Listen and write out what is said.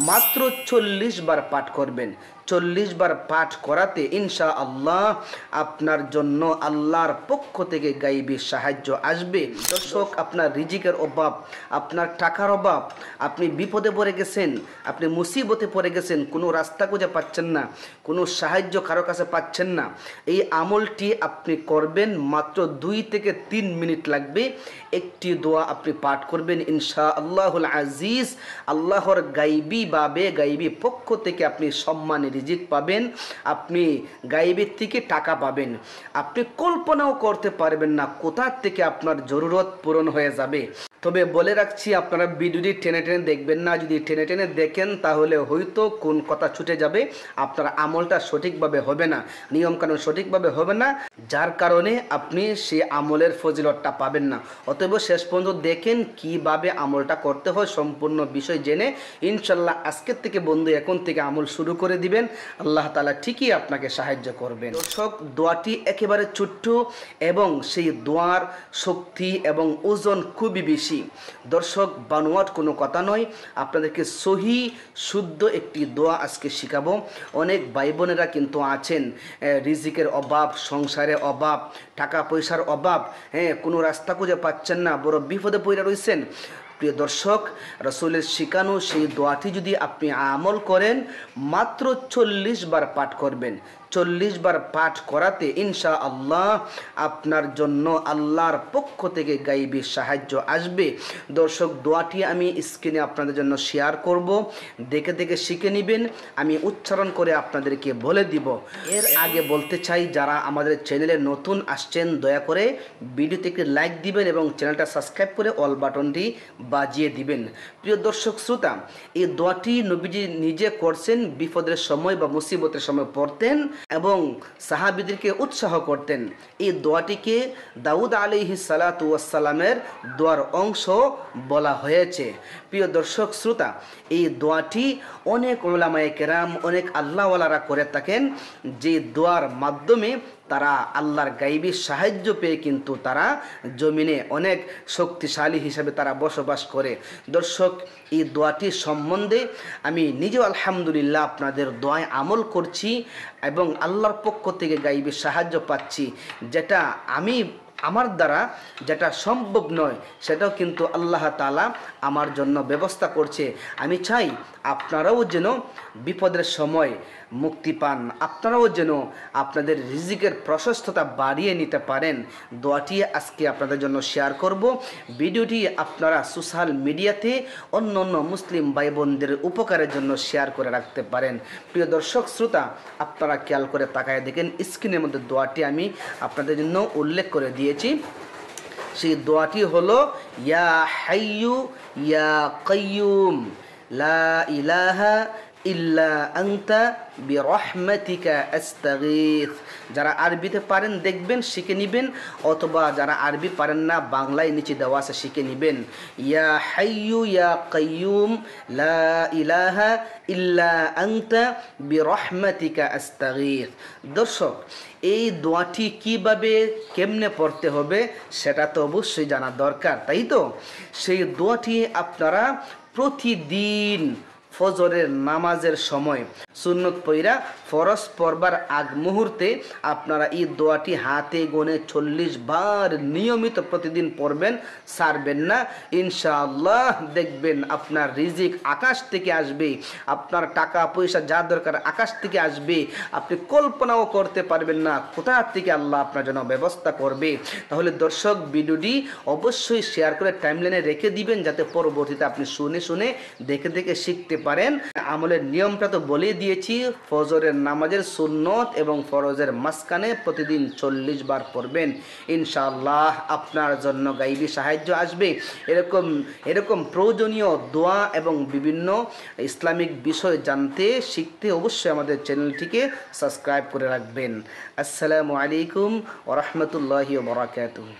মাত্র 40 বার পাঠ করবেন। 40 বার পাঠ করাতে ইনশাআল্লাহ আপনার জন্য আল্লাহর পক্ষ থেকে গাইবী সাহায্য আসবে। দর্শক, আপনার রিজিকের অভাব, আপনার টাকার অভাব, আপনি বিপদে পড়ে গেছেন, আপনি মুসিবতে পড়ে গেছেন, কোনো রাস্তা খুঁজে পাচ্ছেন না, কোনো সাহায্য কারো কাছে পাচ্ছেন না, এই আমলটি আপনি করবেন। মাত্র 2 থেকে 3 মিনিট লাগবে। একটি দোয়া আপনি পাঠ করবেন, ইনশাআল্লাহুল আজিজ আল্লাহর গাইবীভাবে গাইবী পক্ষ থেকে আপনি সম্মানের রিজিক পাবেন, আপনি গাইবের থেকে টাকা পাবেন। আপনি কল্পনাও করতে পারবেন না কোথা থেকে আপনার জরুরত পূরণ হয়ে যাবে। তবে বলে রাখছি, আপনারা ভিডিওটি টেনে টেনে দেখবেন না। যদি টেনে টেনে দেখেন তাহলে হয়তো কোন কথা ছুটে যাবে, আপনার আমলটা সঠিকভাবে হবে না, নিয়মকানুন সঠিকভাবে হবে না, যার কারণে আপনি সেই আমলের ফজিলতটা পাবেন না। অতএব শেষ পর্যন্ত দেখেন কিভাবে আমলটা করতে হয়, সম্পূর্ণ বিষয় জেনে ইনশাল্লাহ আজকের থেকে বন্ধু এখন থেকে আমল শুরু করে দিবেন। আল্লাহ তাআলা ঠিকই আপনাকে সাহায্য করবেন। দর্শক, দোয়াটি একেবারে ছোট্ট এবং সেই দোয়ার শক্তি এবং ওজন খুবই বেশি। দর্শক, বানোয়াট কোনো কথা নয়, আপনাদেরকে সহি শুদ্ধ একটি দোয়া আজকে শিখাবো। অনেক ভাই বোনেরা কিন্তু আছেন রিজিকের অভাব, সংসারের অভাব, টাকা পয়সার অভাব, কোনো রাস্তা খুঁজে পাচ্ছেন না, বড় বিপদে পড়ে রয়েছেন। প্রিয় দর্শক, রাসূলের শিখানো সেই দোয়াটি যদি আপনি আমল করেন, মাত্র 40 বার পাঠ করবেন। 40 বার পাঠ করাতে ইনশাআল্লাহ আপনার জন্য আল্লাহর পক্ষ থেকে গাইবী সাহায্য আসবে। দর্শক, দোয়াটি আমি স্ক্রিনে আপনাদের জন্য শেয়ার করব, দেখে দেখে শিখে নেবেন। আমি উচ্চারণ করে আপনাদেরকে বলে দিব। এর আগে বলতে চাই, যারা আমাদের চ্যানেলে নতুন আসছেন দয়া করে ভিডিওতে একটি লাইক দিবেন এবং চ্যানেলটা সাবস্ক্রাইব করে অল বাটনটি বাজিয়ে দিবেন। প্রিয় দর্শক শ্রোতা, এই দোয়াটি নবীজি নিজে করছেন, বিপদের সময় বা মুসিবতের সময় পড়তেন এবং সাহাবীদেরকে উৎসাহ করতেন। এই দোয়াটিকে দাউদ আলাইহিস সালাতু ওয়াস সালামের দোয়ার অংশ বলা হয়েছে। প্রিয় দর্শক শ্রোতা, এই দোয়াটি অনেক উলামায়ে কেরাম, অনেক আল্লাহওয়ালারা করে থাকেন, যে দোয়ার মাধ্যমে তারা আল্লাহর গাইবী সাহায্য পেয়ে কিন্তু তারা জমিনে অনেক শক্তিশালী হিসাবে তারা বসবাস করে। দর্শক, এই দোয়াটি সম্বন্ধে আমি নিজেও আলহামদুলিল্লাহ আপনাদের দোয়ায় আমল করছি এবং আল্লাহর পক্ষ থেকে গাইবী সাহায্য পাচ্ছি। যেটা আমার দ্বারা যেটা সম্ভব নয়, সেটাও কিন্তু আল্লাহ তাআলা আমার জন্য ব্যবস্থা করছে। আমি চাই আপনারাও যেন বিপদের সময় মুক্তি পান, আপনারাও যেন আপনাদের রিজিকের প্রশস্ততা বাড়িয়ে নিতে পারেন। দোয়াটি আজকে আপনাদের জন্য শেয়ার করব। ভিডিওটি আপনারা সোশ্যাল মিডিয়াতে অন্য অন্য মুসলিম ভাই বোনদের উপকারের জন্য শেয়ার করে রাখতে পারেন। প্রিয় দর্শক শ্রোতা, আপনারা খেয়াল করে তাকায় দেখেন, স্ক্রিনের মধ্যে দোয়াটি আমি আপনাদের জন্য উল্লেখ করে দিয়েছি। সেই দোয়াটি হলো, ইয়া হাইয়ু ইয়া কাইয়ুম লা ইলাহা ইল্লা আনতা বিরহমাতিকা আস্তাগীথ। যারা আরবিতে পারেন দেখবেন, শিখে নেবেন, অথবা যারা আরবি পারেন না বাংলায় নিচে দেওয়া আছে শিখে নেবেন। ইয়া হাইয়ু ইয়া কাইয়ুম লা ইলাহা ইল্লা আনতা বিরহমাতিকা আস্তাগীথ। দর্শক, এই দোয়াটি কিভাবে কেমনে পড়তে হবে সেটা তো অবশ্যই জানা দরকার, তাই তো? সেই দোয়াটি আপনারা প্রতিদিন ফজরের নামাজের সময় সুন্নত পইরা ফরজ পড়বার আগ মুহূর্তে আপনারা এই দোয়াটি হাতে গোনে 40 বার নিয়মিত প্রতিদিন পড়বেন, ছাড়বেন না। ইনশাআল্লাহ দেখবেন আপনার রিজিক আকাশ থেকে আসবে, আপনার টাকা পয়সা যা দরকার আকাশ থেকে আসবে। আপনি কল্পনাও করতে পারবেন না কোথা থেকে আল্লাহ আপনার জন্য ব্যবস্থা করবে। তাহলে দর্শক, ভিডিওটি অবশ্যই শেয়ার করে টাইমলাইনে রেখে দিবেন, যাতে পরবর্তীতে আপনি শুনে শুনে দেখে দেখে শিখতে পারেন। আমলের নিয়মটা তো বলে দিয়েছি, ফজরের নামাজের সুন্নত এবং ফরজের মাঝখানে প্রতিদিন 40 বার পড়বেন। ইনশাআল্লাহ আপনার জন্য গাইবী সাহায্য আসবে। এরকম প্রয়োজনীয় দোয়া এবং বিভিন্ন ইসলামিক বিষয় জানতে শিখতে অবশ্যই আমাদের চ্যানেলটিকে সাবস্ক্রাইব করে রাখবেন। আসসালামু আলাইকুম ওয়া রাহমাতুল্লাহি ওয়া বারাকাতুহু।